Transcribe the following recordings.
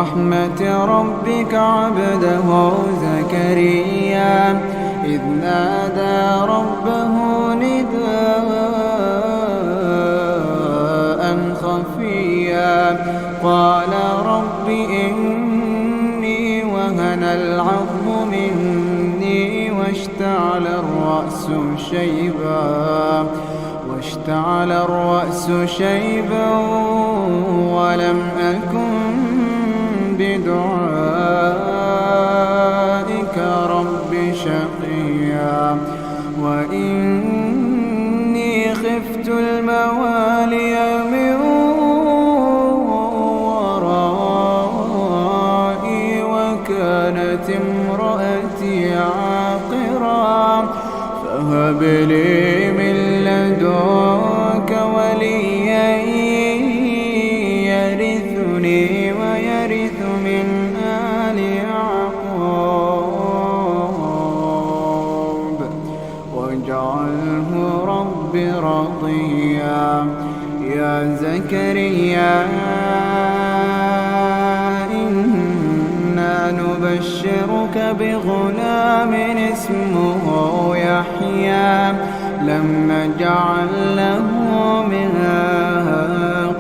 رحمة ربك عبده زكريا إذ نادى ربه نداء خفيا قال رب إني وهن العظم مني واشتعل الرأس شيبا ولم أكن بدعائك رب شقيا وإني خفت الموالي من ورائي وكانت امرأتي عاقرا فهب لي من لدنك وليا يرثني ويرث من آل يعقوب واجعله رب رضيا يا زكريا إنا نبشرك بغلام اسمه يحيى لم نجعل له من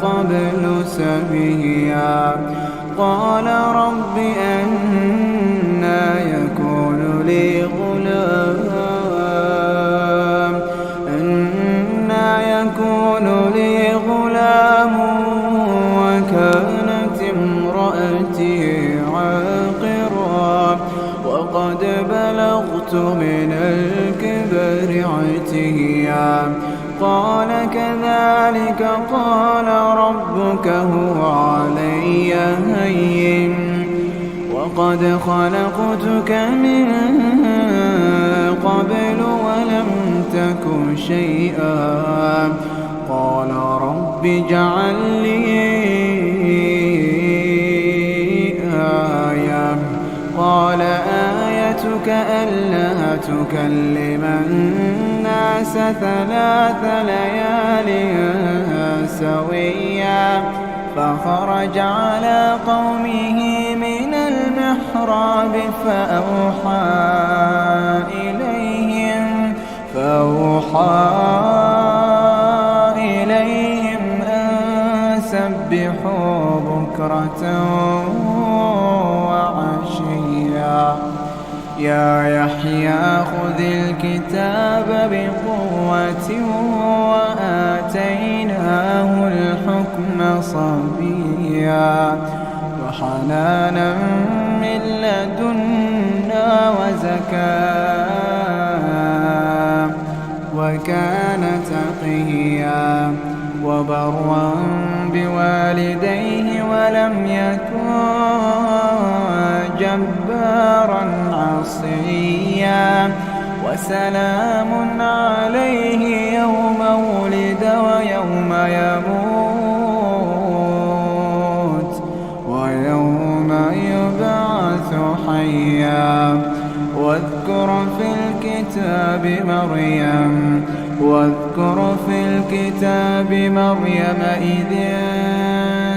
قبل سميا قال رب أنى يكون لي غلام وكانت امرأتي عاقرا وقد بلغت من الكبر عتيا قال كذلك قال ربك هو علي هين وقد خلقتك من قبل ولم تك شيئا قال رب اجعل لي آية قال آيتك ألا تكلم الناس 3 ليال سويا فخرج على قومه من المحراب فأوحى إليهم أن سبحوا بكرة وعشيا يا يحيى خذ الكتاب بقوة وآتيناه الحكم صبيا وحنانا من لدنا وزكاة وكان تقيا وبرا بوالديه ولم يكن جبارا عصيا وسلام عليه يوم ولد ويوم يموت ويوم يبعث حيا واذكر في الكتاب مريم إذ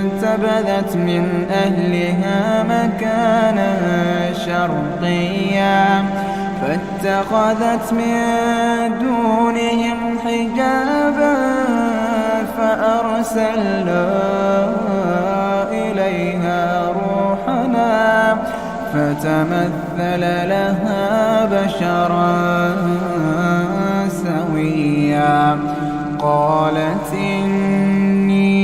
انتبذت من أهلها مكانا شرقيا فاتخذت من دونهم حجابا فأرسلنا إليها روحنا فتمثل لها بشرا سويا قالت إني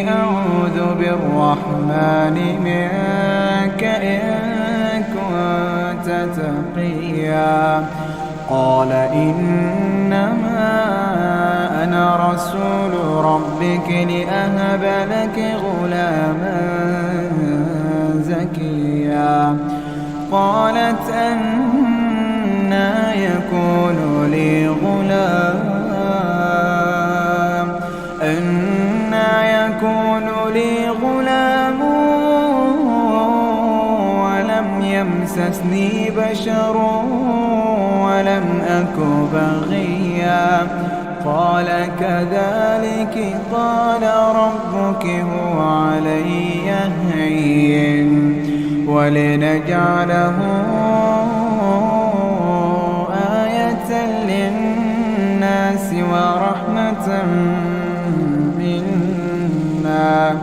أعوذ بالرحمن منك إن كنت تقيا قال إنما أنا رسول ربك لأهب لك غلاما زكيا قالت أنى يكون لي غلام ولم يمسسني بشر ولم أك بغيا قال كذلك قال ربك هو علي هين ولنجعله آية للناس ورحمة منا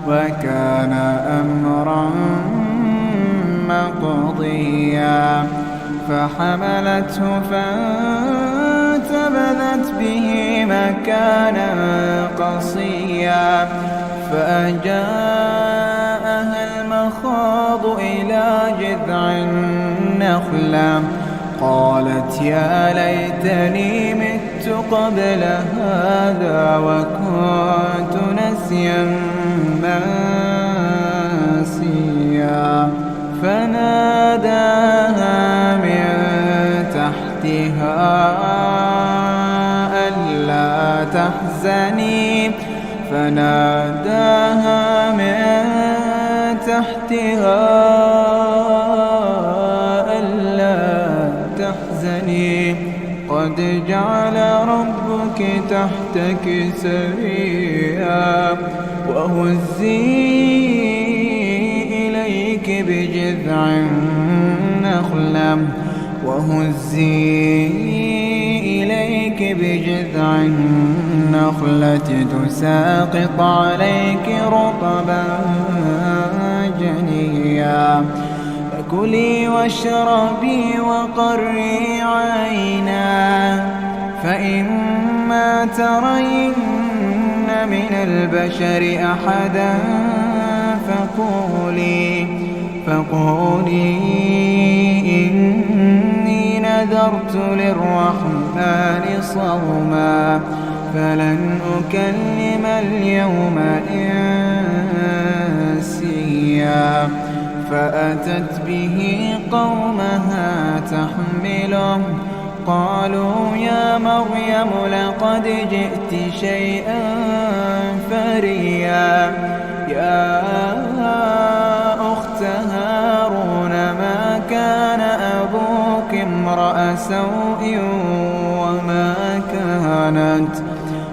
وكان أمرا مقضيا فحملته فانتبذت به مكانا قصيا فأجاءها المخاض إلى جذع النخلة قالت يا ليتني مت قبل هذا وكنت نسيا منسيا فناداها من تحتها ألا تحزني فناداها من تحتها ألا تحزني قد جعل ربك تحتك سريا وهزي إليك بجذع النخلة تساقط عليك رطبا جنيا فكلي واشربي وقري عينا فإما ترين من البشر أحدا فقولي إني نذرت للرحمن صوما فلن أكلم اليوم إنسيا فأتت به قومها تحمله قالوا يا مريم لقد جئت شيئا فريا يا أخت هارون ما كان أبوك امرأ سوء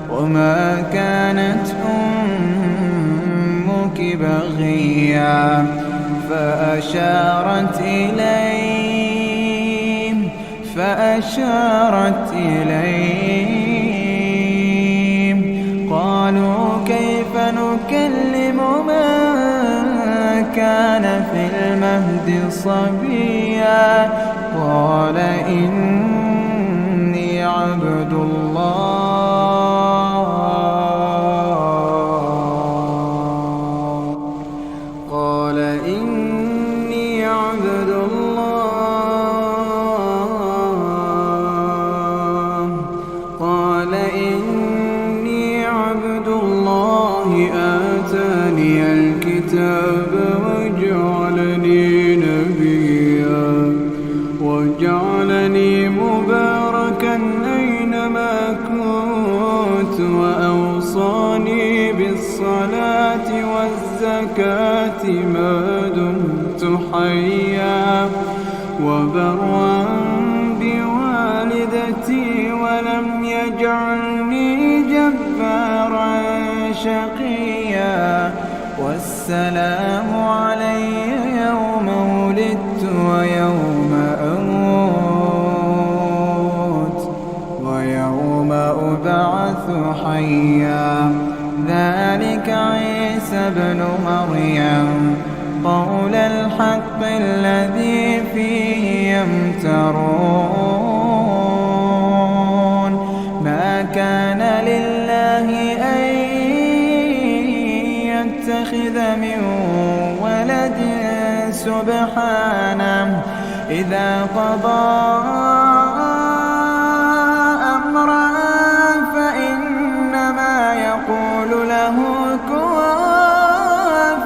وما كانت أمك بغيا فأشارت إليهم قالوا كيف نكلم من كان في المهد صبيا قال إني عبد الله آتاني الكتاب وجعلني نبيا وجعلني مباركا أينما كنت وأوصاني بالصلاة والزكاة ما دمت حيا وبرا بوالدتي ولم يجعلني جبارا شقيا والسلام علي يوم ولدت ويوم أموت ويوم أبعث حيا ذلك عيسى ابن مريم قول الحق الذي فيه يمترون ما كان لله أن يتخذ من ولد سبحانه إذا قضى أمرا فإنما يقول له كن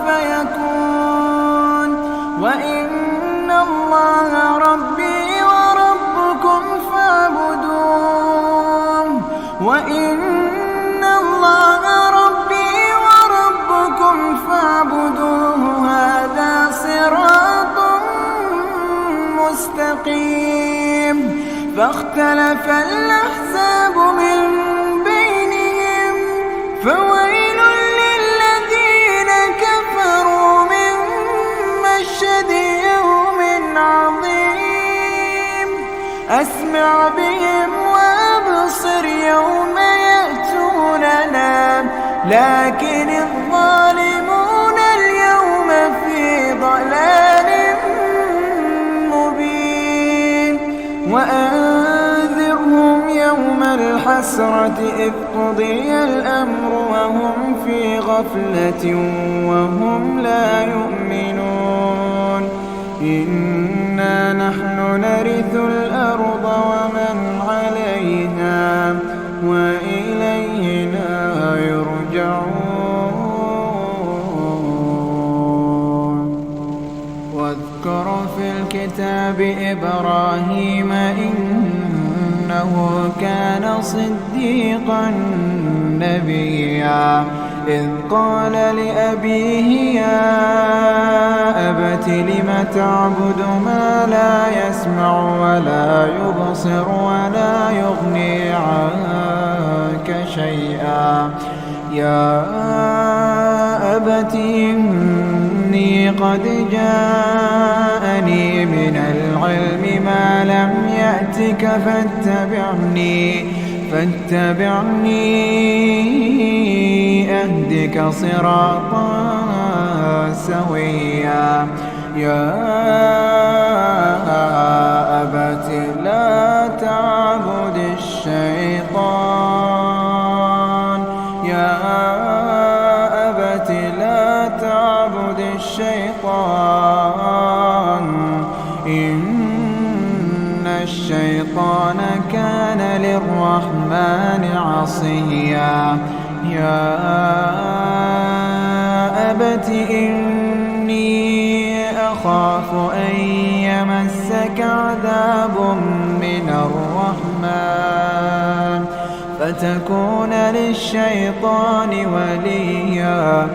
فيكون وإن الله ربي وربكم فاعبدوه وإن الله ربي وربكم فاعبدوه هذا صراط مستقيم فاختلف الأحزاب من فويل للذين كفروا من مشهد يوم عظيم أسمع بهم وأبصر يوم يأتوننا لكن الظالمون اليوم في ضلال مبين وأنذرهم يوم الحسرة إذ قضي الأمر وهم في غفلة وهم لا يؤمنون إنا نحن نرث الأرض ومن عليها وإلينا يرجعون واذكر في الكتاب إبراهيم إنه كان صديقا نبيا إذ قال لأبيه يا أبت لم تعبد ما لا يسمع ولا يبصر ولا يغني عنك شيئا يا أبت إني قد جاءني من العلم ما لم يأتك فاتبعني أهدك صراطا سويا يا أبت لا تعبد الشيطان يا أبت لا تعبد الشيطان إن الشيطان كان للرحمن عصيا يا أبت إني أخاف أن يمسك عذاب من الرحمن فتكون للشيطان وليا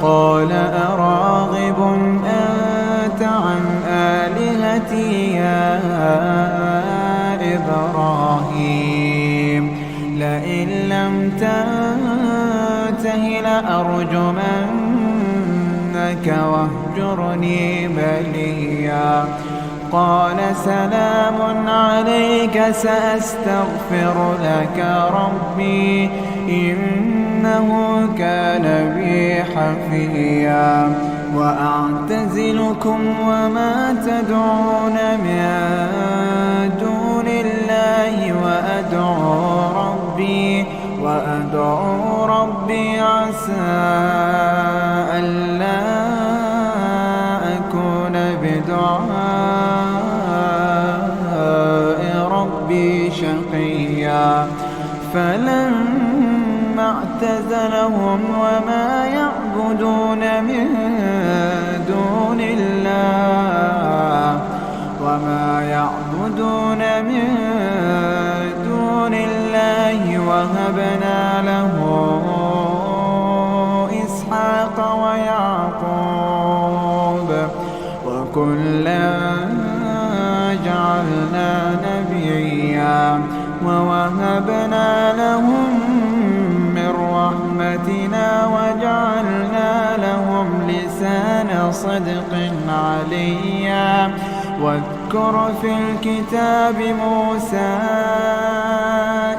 قال أراغب أنت عن آلهتي يا إبراهيم لئن لم تنته لأرجمنك واهجرني مليا قال سلام عليك سأستغفر لك ربي إنه كان بي حفيا وأعتزلكم وما تدعون من دون الله وأدعو ربي عسى ألا أكون بدعاء ربي شقيا فلما اعتزلهم وما يعبدون من دون الله وهبنا له إسحاق ويعقوب وكلا جعلنا نبيا ووهبنا لهم من رحمتنا وجعلنا لهم لسان صدق عليا واذكر في الكتاب موسى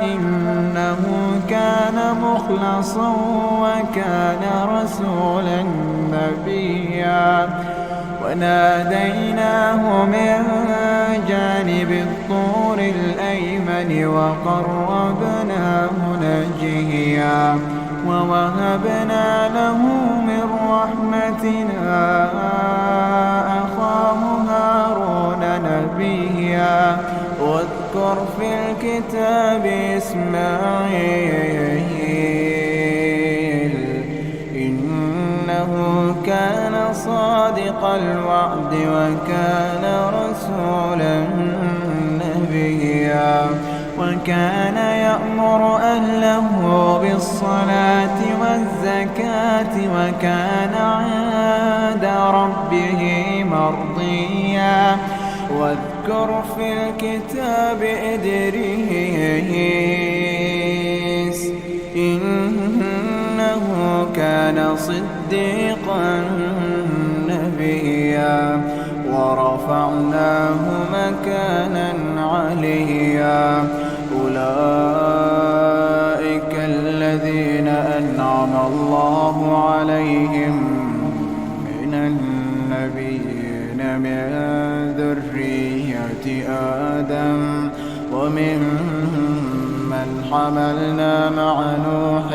إنه كان مخلصا وكان رسولا نبيا وناديناه من جانب الطور الأيمن وقربناه نجيا ووهبنا له من رحمتنا أخاه هارون نبيا واذكر في الكتاب إسماعيل إنه كان صادق الوعد وكان رسولا نبيا وكان يأمر أهله بالصلاة والزكاة وكان عند ربه مرضيا واذكر في الكتاب إدريس إنه إنه كان صديقا نبيا ورفعناه مكانا عليا. أولئك الذين أنعم الله عليهم من النبيين من ذرية آدم وممن حملنا مع نوح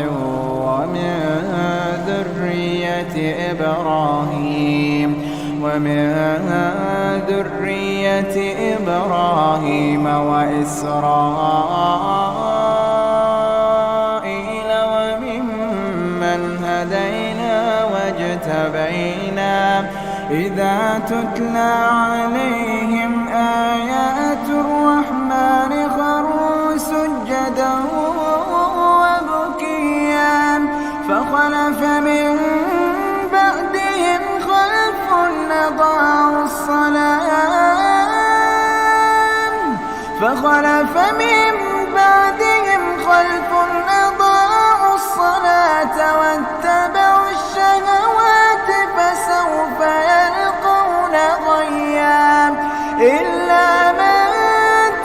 ومن ذرية إبراهيم وإسرائيل وممن هدينا واجتبينا. إذا تتلى عليهم آيات الرحمن خروا سجدا وبكيا. فخلف من بعدهم خلف أضاعوا الصلاة واتبعوا الشهوات فسوف يلقون غيا. إلا من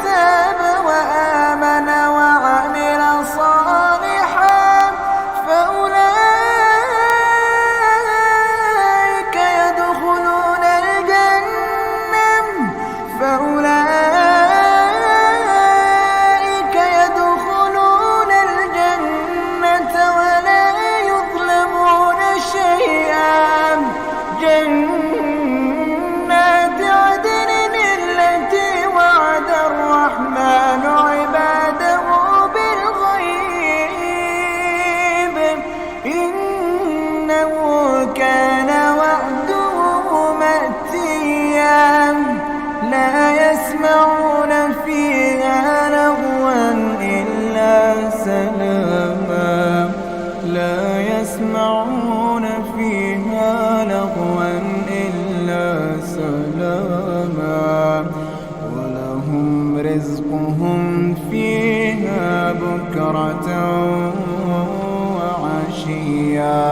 تاب وآمن وعمل صالحا فأولئك يدخلون الجنة ولا يظلمون شيئا. جنات عدن التي وعد الرحمن عباده بالغيب إنه كان وعده مأتيا. لا يسمعون فيها لغوا إلا سلاما. ولهم رزقهم فيها بكرة وعشيا.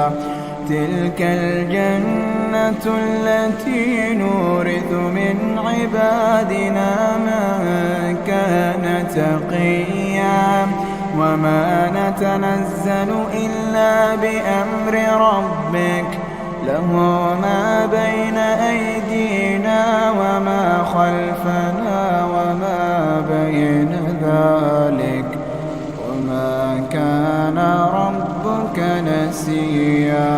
تلك الجنة التي نورث من عبادنا من كان تقيا. وما نتنزل إلا بأمر ربك له ما بين أيدينا وما خلفنا وما بين ذلك وما كان ربك نسيا.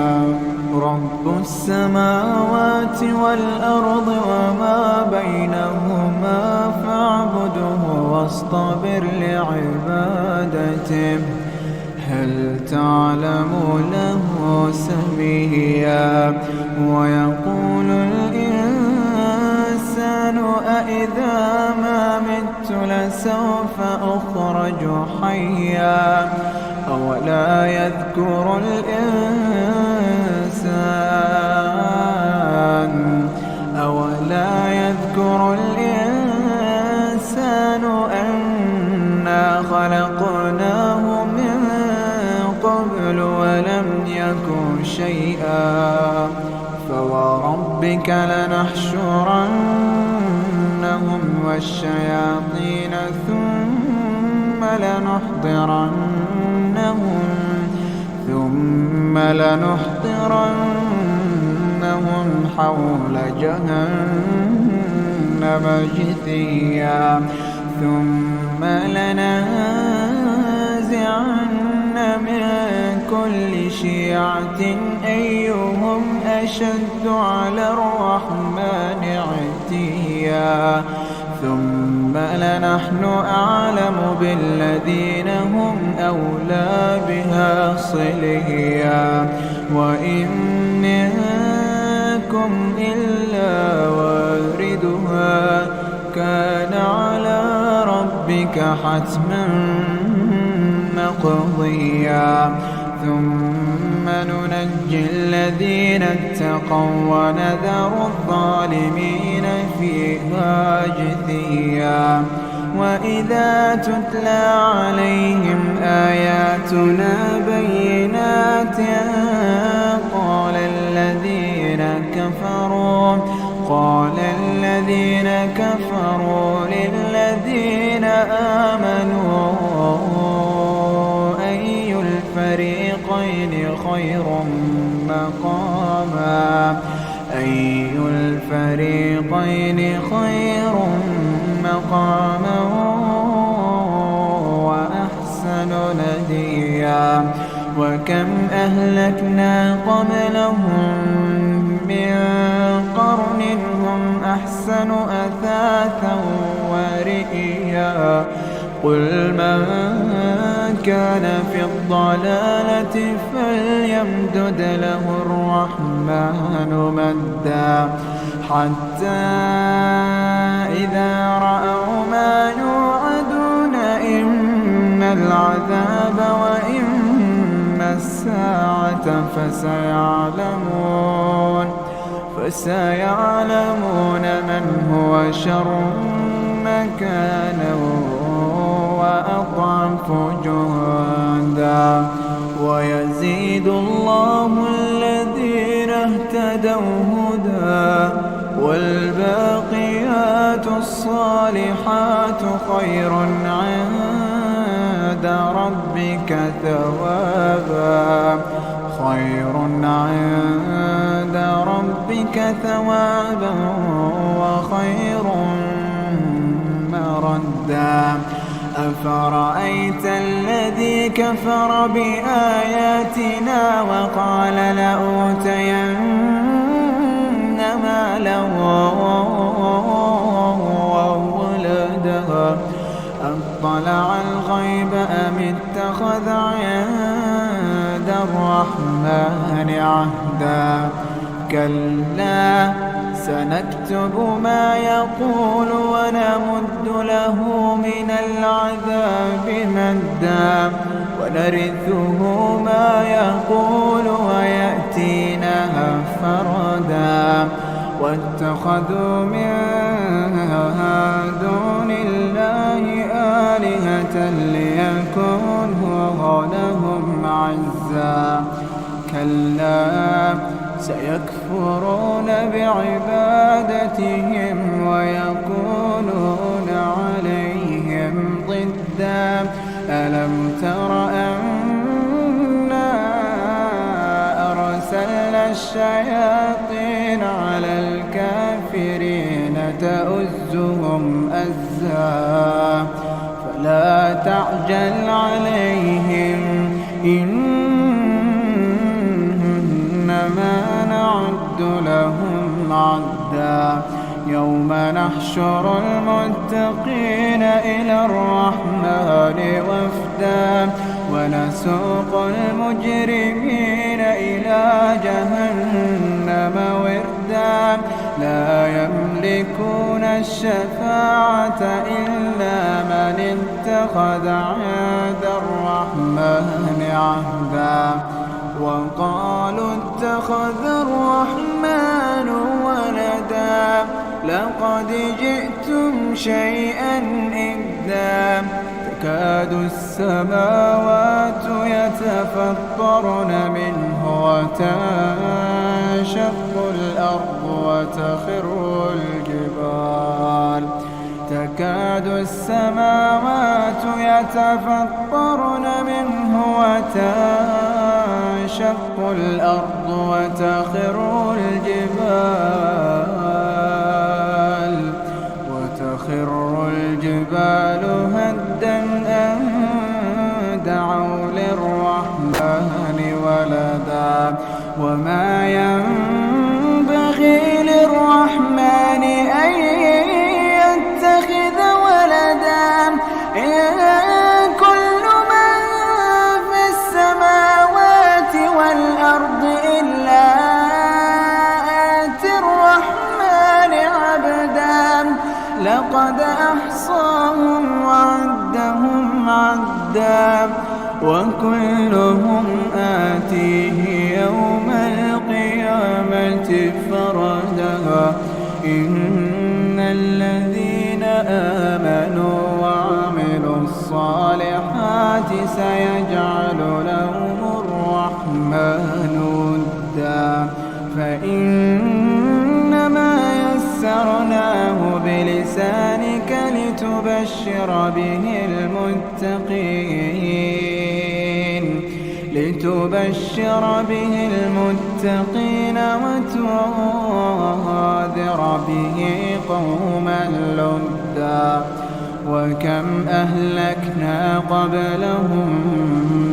رب السماوات والأرض وما بينهما فاعبده واصطبر لعبادته. هل تعلم له سميا. ويقول الإنسان أإذا ما مت لسوف أخرج حيا. أولا يذكر الإنسان أنا خلقناه من قبل ولم يك شيئا. فوربك لنحشرنهم والشياطين ثم لنحضرنهم حول جهنم جثيا. ثم لننزعن من كل شيعة أيهم أشد على الرحمن عتيا. ثم لنحن أعلم بالذين هم أولى بها صليا. وإن منكم إلا واردها كان على ربك حتما مقضيا. ثم ننجي الذين اتقوا ونذر الظالمين فيها جثيا. وإذا تتلى عليهم آياتنا بينات قال الذين كفروا للذين آمنوا أي الفريقين خير مقاما وأحسن نديا وكم أهلكنا قبلهم من قرن هم أحسن أثاثا ورئيا قل من كان في الضلالة فليمدد له الرحمن مدا حتى إذا رأوا ما يوعدون إما العذاب وإما الساعة فسيعلمون من هو شر مكانا وأضعف جهدا ويزيد الله الذين اهتدوا هدى والباقيات الصالحات خير عند ربك ثوابا وخير مردا أفرأيت الذي كفر بآياتنا وقال لأوتين مالا وولدا أطلع الغيب أم اتخذ عند الرحمن عهدا كلا سنكتب ما يقول ونمد له من العذاب مدا ونرثه ما يقول ويأتينا فردا واتخذوا من دون الله آلهة ليكونوا لهم عزا كلا سيكفرون بعبادتهم ويكونون عليهم ضدا ألم تر أنا أرسلنا الشياطين على الكافرين تؤزهم أزا فلا تعجل عليهم إنما نعد لهم عدا يوم نحشر المتقين إلى الرحمن وفدا ونسوق المجرمين إلى جهنم وردا لا يملكون الشفاعة إلا من اتخذ عند الرحمن عهدا وقالوا اتخذ الرحمن ولدا لقد جئتم شيئا إدا تكاد السماوات يتفطرن منه وتنشق الأرض تكاد السماوات يتفطرن منه وتنشق الأرض وتخر الجبال هدا أن دعوا للرحمن ولدا وما ينبغي للرحمن أن يتخذ ولدا إن كل من في السماوات والأرض إلا آتي الرحمن عبدا لقد أحصاهم وعدهم عدا وكلهم آتيه يوم القيامة فردا إن الذين آمنوا سيجعل لهم الرحمن ودا فإنما يسرناه بلسانك لتبشر به المتقين وتنذر به قوما لدا وكم أهلكنا قبلهم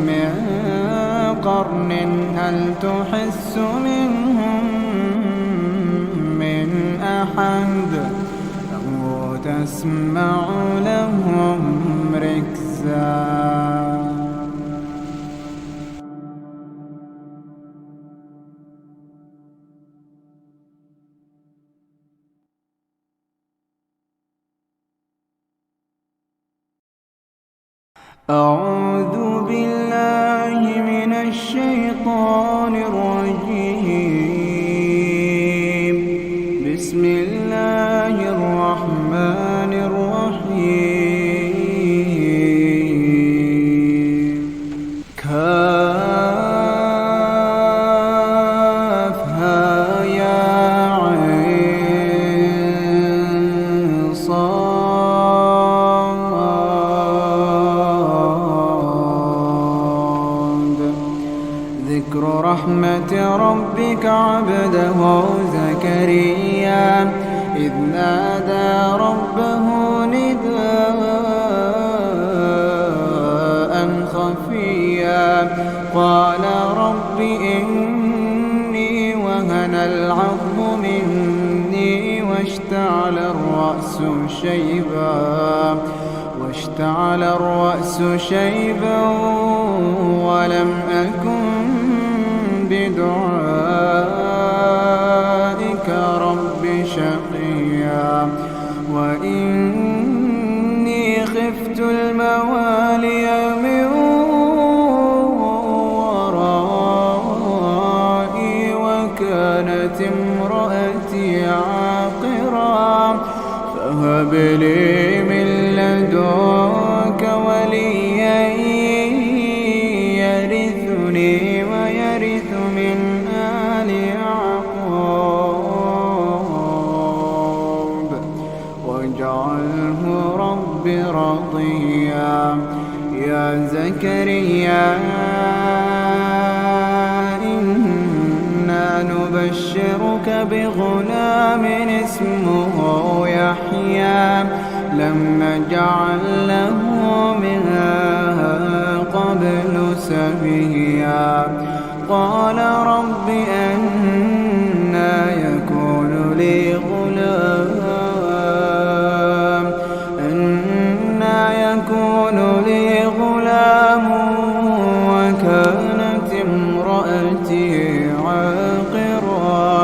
من قرن هل تحس منهم من أحد أو تسمع لهم ركزا. أعوذ بالله من الشيطان الرجيم. بسم الله الرحمن الرحيم. كافها يا عين صاد. ذكر رحمة ربك عبده زكريا إذ نادى ربه نداء خفيا قال رب إني وهن العظم مني واشتعل الرأس شيبا ولم أكن بدعائك رب شقيا وإني خفت الموالي من ورائي وكانت امرأتي عاقرا فهب لي من لدنك وليا يرثني ويرث من آل يعقوب واجعله رب رضيا. يا زكريا إنا نبشرك بغلام اسمه يحيى لم نجعل له من قبل سميا قال رب أنى يكون لي غلام وكانت امرأتي عاقرا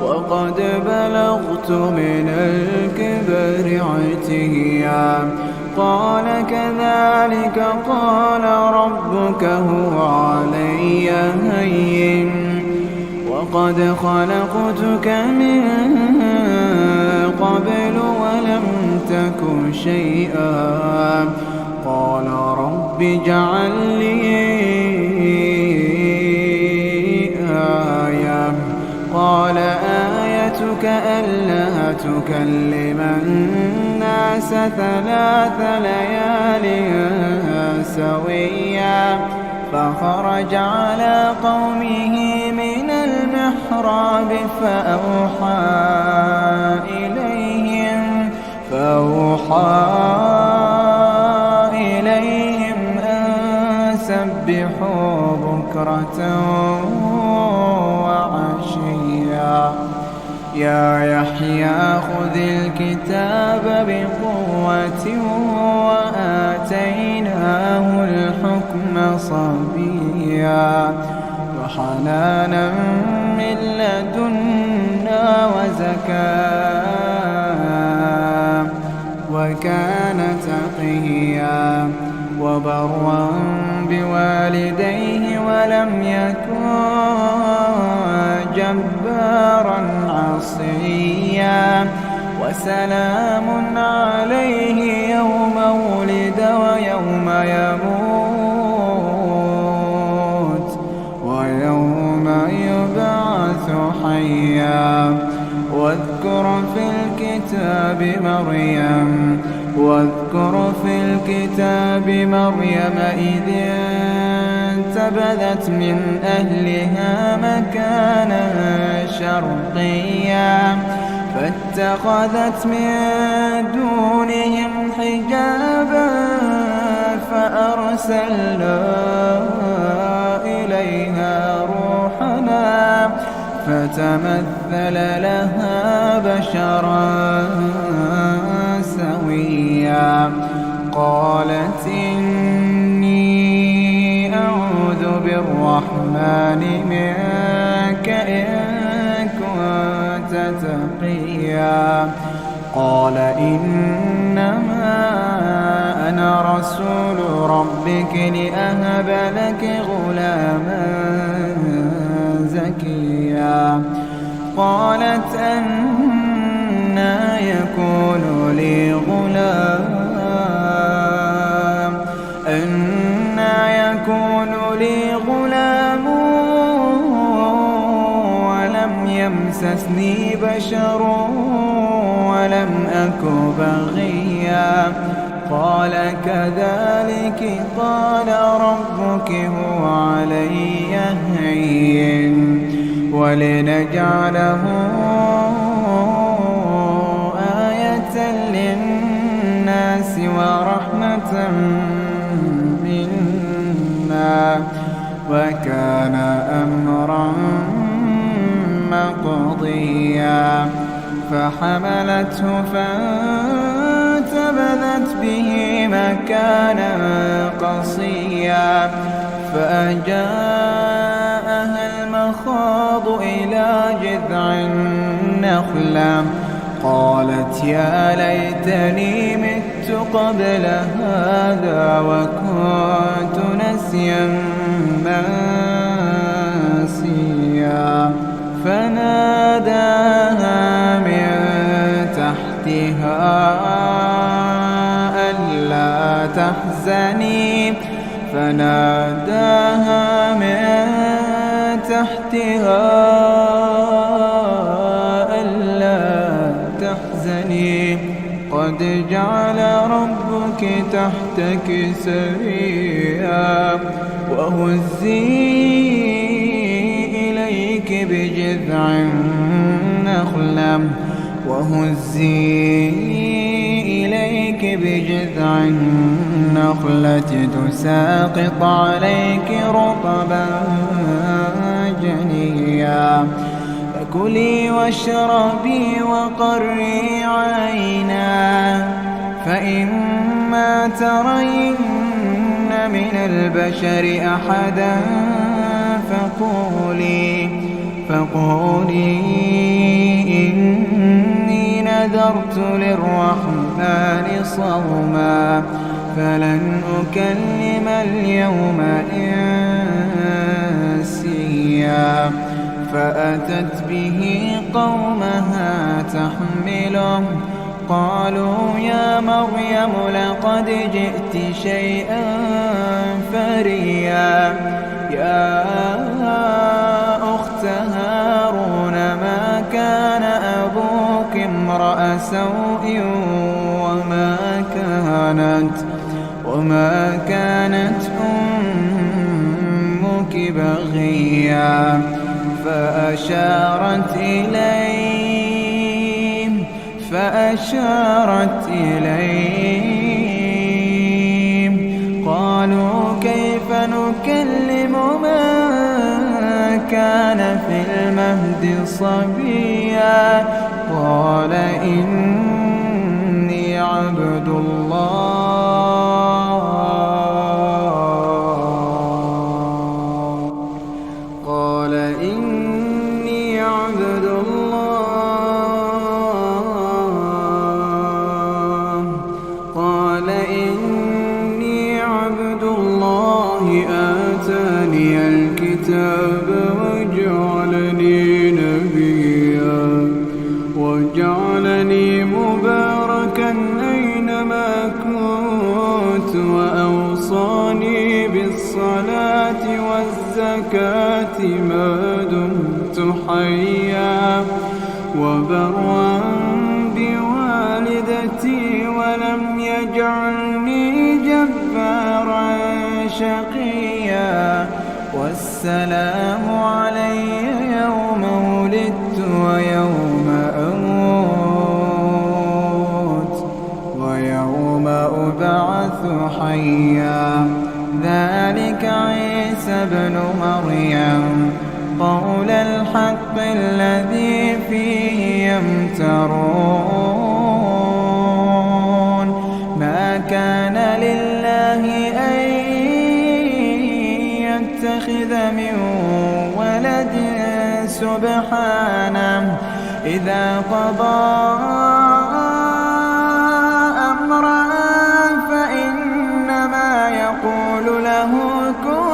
وقد بلغت من الكبر عتيا قال كذلك قال ربك هو علي هين وقد خلقتك من قبل ولم تك شيئا قال رب اجعل لي آية قال آيتك ألا تكلم الناس 3 ليال سويا فخرج على قومه من المحراب فأوحى إليهم أن سبحوا بكرة وعشيا يا يحيى خذ الكتاب بقوة وآتيناه الحكم صبيا وحنانا من لدنا وزكاة وكان تقيا وبرا بوالديه ولم يكن جبارا عصيا وسلام عليه يوم ولد ويوم يموت يوم يبعث حيا. واذكر في الكتاب مريم إذ انتبذت من أهلها مكانا شرقيا فاتخذت من دونهم حجابا فأرسلنا إليها روحنا فتمثل لها بشرا سويا. قالت إني أعوذ بالرحمن منك إن كنت تقيا. قال إنما أنا رسول ربك لأهب لك غلاما زكيا. قالت أنى يكون لي غلام ولم يمسسني بشر ولم أك بغيا. قال كذلك قال ربك هو علي هين ولنجعله آية للناس ورحمة منا وكان أمرا مقضيا. فحملته فانتبذت به مكانا قصيا فأجاءها المخاض إلى جذع النخلة قالت يا ليتني مت قبل هذا وكنت نسيا منسيا. فناداها من تحتها ألا تحزني قد جعل ربك تحتك سريا. وهزي إليك بجذع النخلة تساقط عليك رطبا جنيا. فكلي واشربي وقري عينا فإما ترين من البشر أحدا فقولي إني نذرت للرحمن صوما فلن أكلم اليوم إنسيا. فأتت به قومها تحمله قالوا يا مريم لقد جئت شيئا فريا. يا أخت هارون ما كان أبوك امرأ سوء وما كانت أمك بغيا. فأشارت إليه قالوا كيف نكلم من كان في المهد صبيا. قال إني عبد الله آتاني الكتاب وجعلني نبيا وجعلني مباركا أينما كنت وأوصاني بالصلاة والزكاة ما حيا وبرا بوالدتي ولم يجعلني جبارا شقيا والسلام علي يوم ولدت ويوم أموت ويوم أبعث حيا ذلك عيسى ابن مريم قول الحق الذي فيه يمترون ما كان لله أن يتخذ من ولد سبحانه إذا قضى أمرا فإنما يقول له كن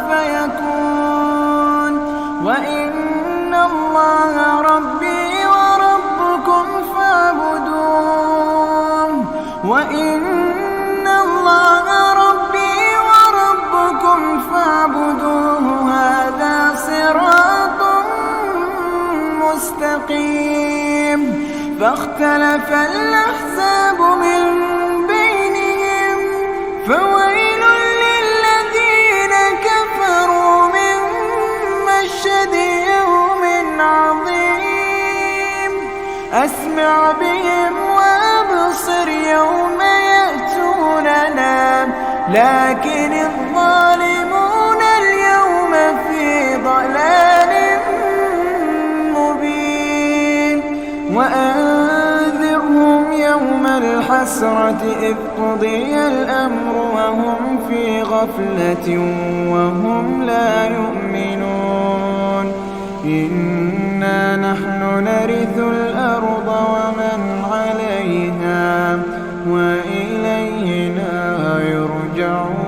فيكون وإن الله ربي وربكم فاعبدوه وإن الله ربي وربكم فاعبدوه هذا صراط مستقيم فاختلف الأحزاب من بينهم فويل للذين كفروا من مشهد يوم عظيم أسمع بهم وأبصر يوم يأتوننا لكن الظالمون اليوم في ضلال مبين وأنذرهم يوم الحسرة إذ قضي الأمر وهم في غفلة وهم لا يؤمنون إنا نحن نرث الأرض ومن عليها وإلينا يرجعون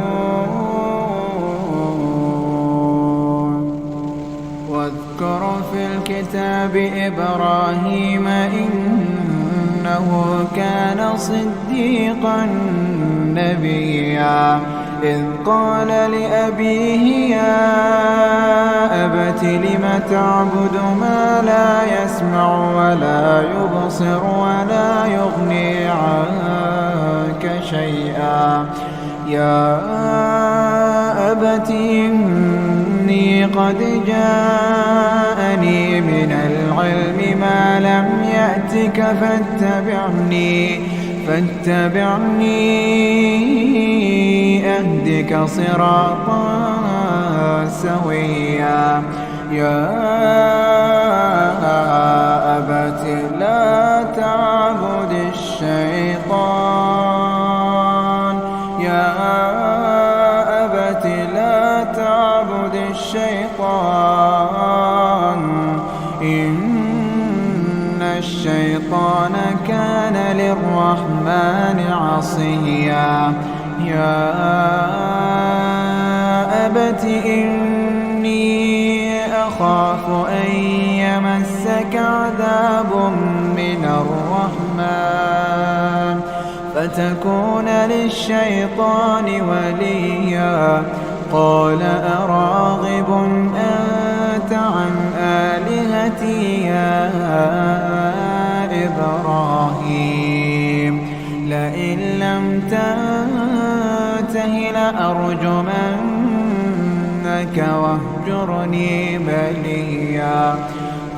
واذكر في الكتاب إبراهيم إنه كان صديقا نبيا إذ قال لأبيه يا أبت لم تعبد ما لا يسمع ولا يبصر ولا يغني عنك شيئا يا أبت إني قد جاءني من العلم ما لم يأتك فاتبعني أهدك صراطا سويا يا أبت لا تعبد الشيطان يا أبت لا تعبد الشيطان إن الشيطان كان للرحمن عصيا يا أبت إني أخاف أن يمسك عذاب من الرحمن فتكون للشيطان وليا قال أراغب أنت عن آلهتي يا إبراهيم لئن لم تنته لأرجمنك واهجرني مليا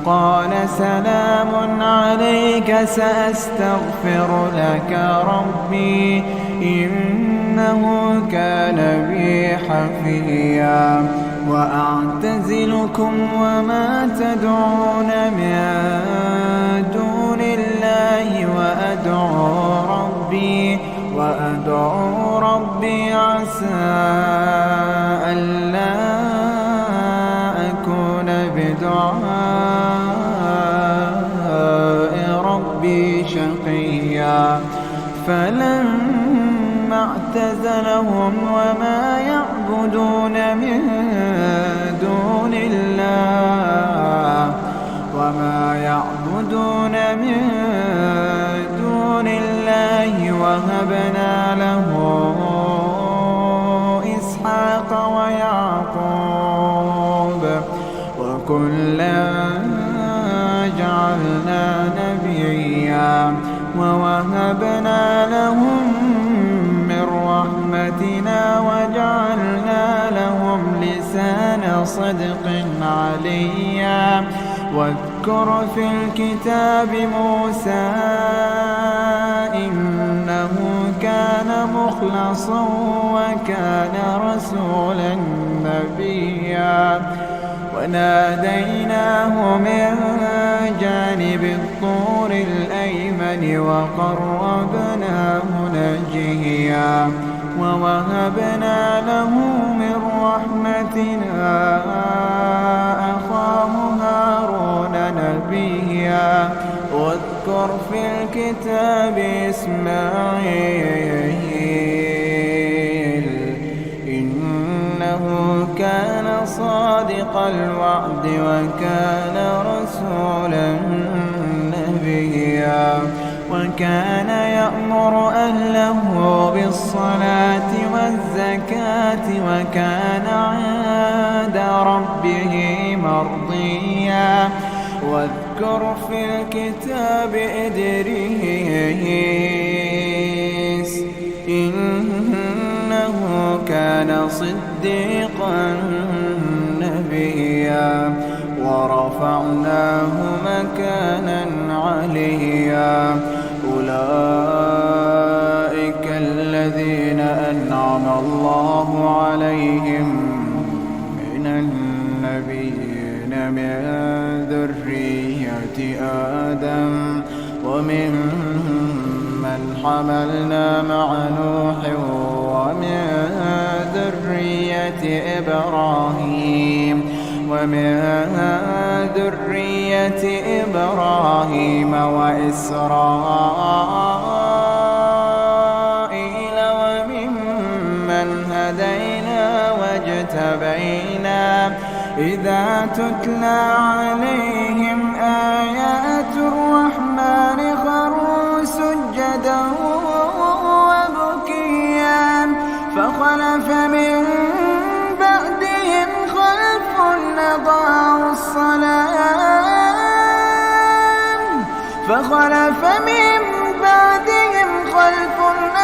قال سلام عليك سأستغفر لك ربي إنه كان بي حفيا وأعتزلكم وما تدعون من دون الله وأدعو ربي عسى ألا أكون بدعاء ربي شقيا فلما اعتزلهم وما يعبدون من دون الله وهبنا له إسحاق ويعقوب وكلا جعلنا نبيا ووهبنا لهم من رحمتنا وجعلنا لهم لسان صدق عليا واذكر في الكتاب موسى إنه كان مخلصا وكان رسولا نبيا وناديناه من جانب الطور الأيمن وقربناه نجيا ووهبنا له من رحمتنا أخاه هارون نبيا واذكر في الكتاب إسماعيل إنه كان صادق الوعد وكان رسولا نبيا وكان يأمر أهله بالصلاة والزكاة وكان عند ربه مرضيا واذكر في الكتاب إدريس إنه كان صديقا نبيا ورفعناه مكانا عليا أولئك الذين أنعم الله عليهم من النبيين من ذرية آدم وممن حملنا مع نوح ومن ذرية إبراهيم وإسرائيل وممن هدينا واجتبينا إذا تتلى عليهم آيات الرحمن خروا سجدا وبكيا فخلف من بعدهم خلف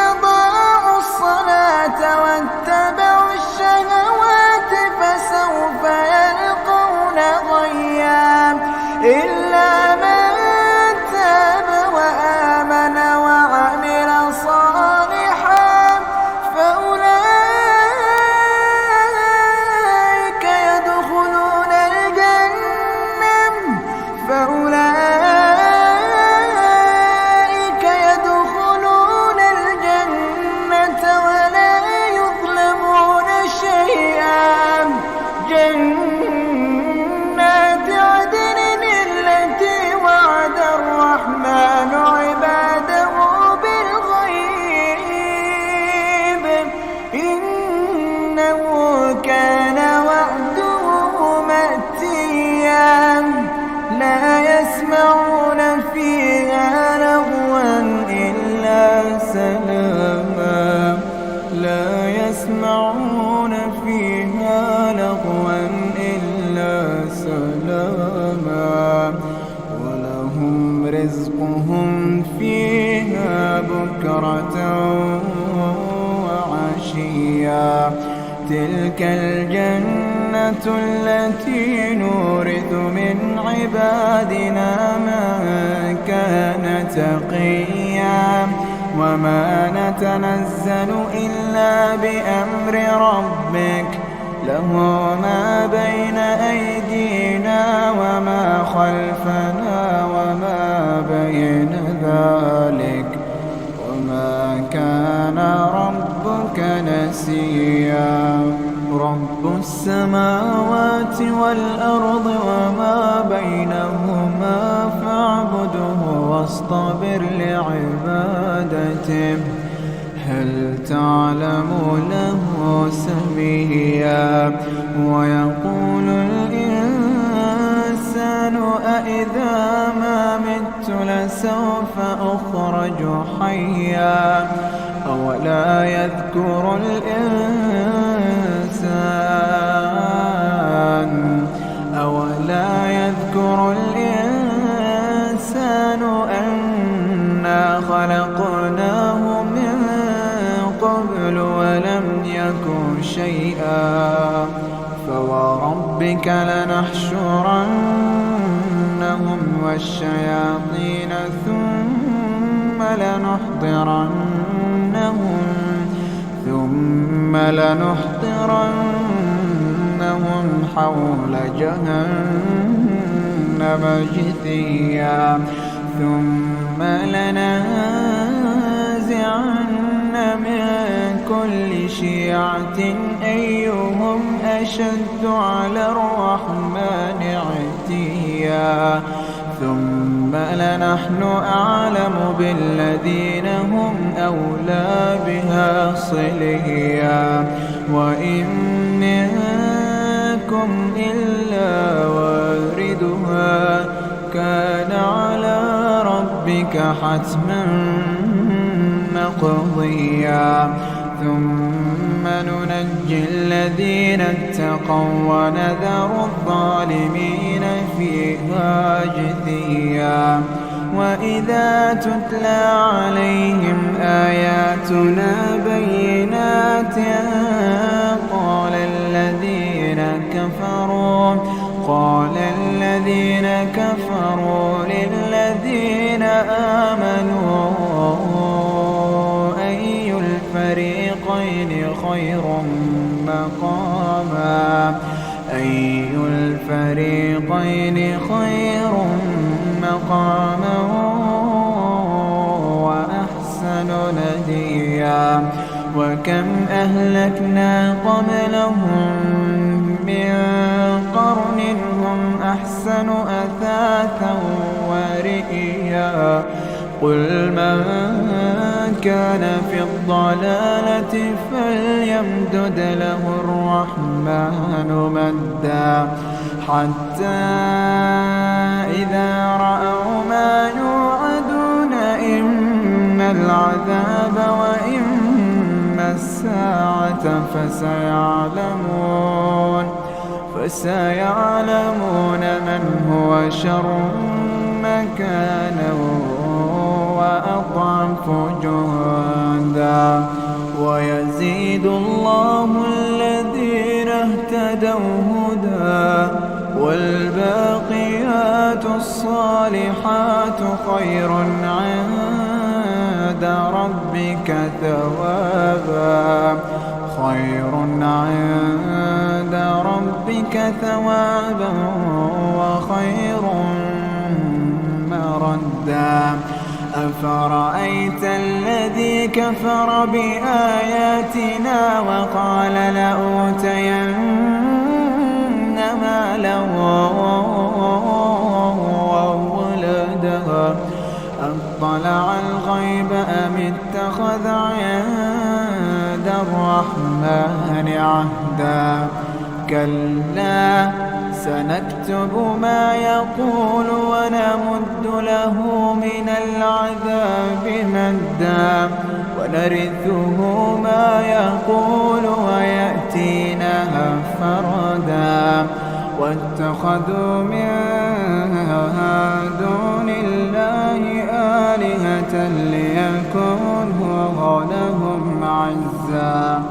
أضاعوا الصلاة واتبعوا الشهوات فسوف يلقون غيا إلا من تاب وآمن وعمل صالحا فأولئك يدخلون الجنة ولا يظلمون شيئا جنات عدن التي وعد الرحمن عباده بالغيب إنه كان وعده مأتيا لا يسمعون فيها لغوا إلا سلاما ولهم رزقهم فيها بكرة وعشيا تلك الجنة التي نورث من عبادنا من كان تقيا وما نتنزل إلا بأمر ربك له ما بين أيدينا وما خلفنا وما بين ذلك وما كان ربك نسيا رب السماوات والأرض وما بينهما فاعبده واصطبر لعبادته هل تعلم له سميا ويقول الإنسان أإذا ما مت لسوف أخرج حيا أولا يذكر الإنسان أولا يذكر الإنسان أنا خلقناه من قبل ولم يك شيئا فوربك لنحشرنهم والشياطين ثم لنحضرنهم حول جهنم جثيا ثم لننزعن من كل شيعة أيهم أشد على الرحمن عتيا ثم لنحن أعلم بالذين هم أولى بها صليا وإن منكم إلا واردها كان على ربك حتما مقضيا ثم ننجي الذين اتقوا ونذر الظالمين فيها جثيا وإذا تتلى عليهم آياتنا بينات قال الذين كفروا للذين آمنوا أي الفريقين خير مقاما وأحسن نديا وكم أهلكنا قبلهم من قرن هم أحسن أثاثا ورئيا قل من كان في الضلالة فليمدد له الرحمن مدا حتى إذا رأوا ما يوعدون إما العذاب وإما الساعة فسيعلمون من هو شر مكانا وأضعف جهدا ويزيد الله الذين اهتدوا هدى والباقيات الصالحات خير عند ربك ثوابا وخير مردا أفرأيت الذي كفر بآياتنا وقال لأوتين مالا وولدا أطلع الغيب أم اتخذ عند الرحمن عهدا كلا سنكتب ما يقول ونمد له من العذاب مدا ونرثه ما يقول ويأتينا فردا واتخذوا من دون الله آلهة ليكونوا لهم عزا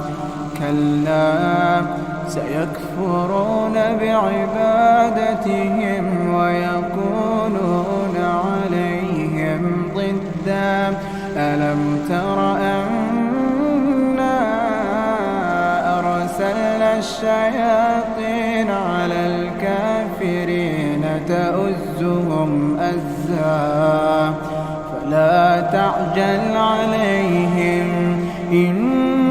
كلا سيكفرون بعبادتهم ويكونون عليهم ضدا ألم تر أنا أرسلنا الشياطين على الكافرين تؤزهم أزا فلا تعجل عليهم إنما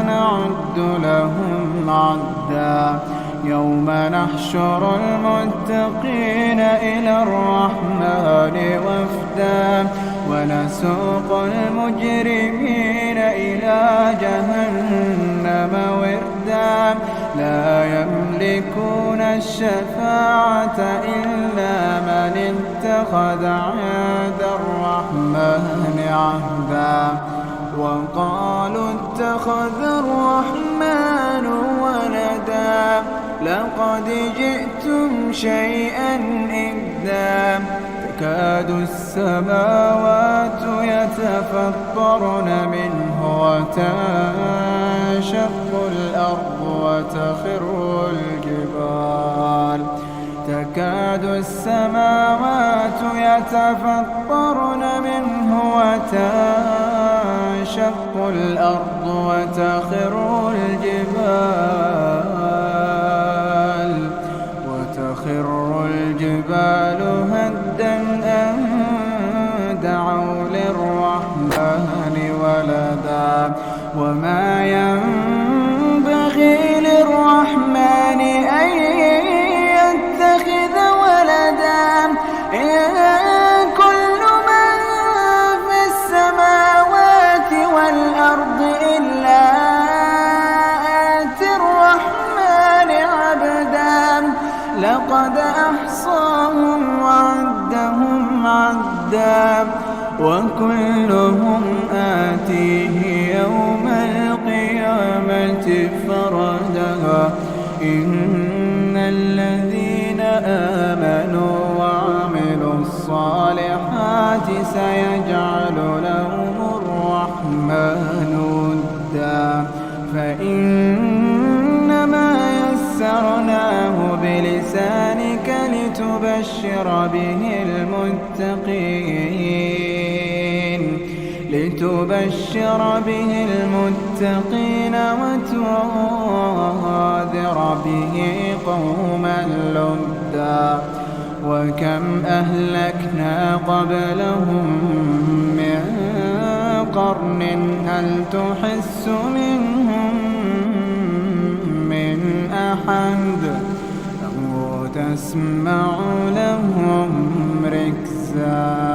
نعد لهم عدا يوم نحشر المتقين إلى الرحمن وفدا ونسوق المجرمين إلى جهنم وردا لا يملكون الشفاعة إلا من اتخذ عند الرحمن عهدا وقالوا اتخذ الرحمن ولدا لقد جئتم شيئا إدا تكاد السماوات يتفطرن منه وتنشق الأرض تكاد السماوات يتفطرن منه وتنشق الأرض وتخر الجبال هدا أن دعوا للرحمن ولدا وما ينبغي للرحمن أن يتخذ ولدا إن كل من في السماوات والأرض إلا آتي الرحمن عبدا لقد أحصاهم وعدهم عدا وكلهم آتيه يوم القيامة فردا إن الذين آمنوا وعملوا الصالحات سيجعل لهم الرحمن ودا فإنما يسرناه بلسانك لتبشر به المتقين وتنذر به قوما لدا وكم أهلكنا قبلهم من قرن هل تحس منهم من أحد أو تسمع لهم ركزا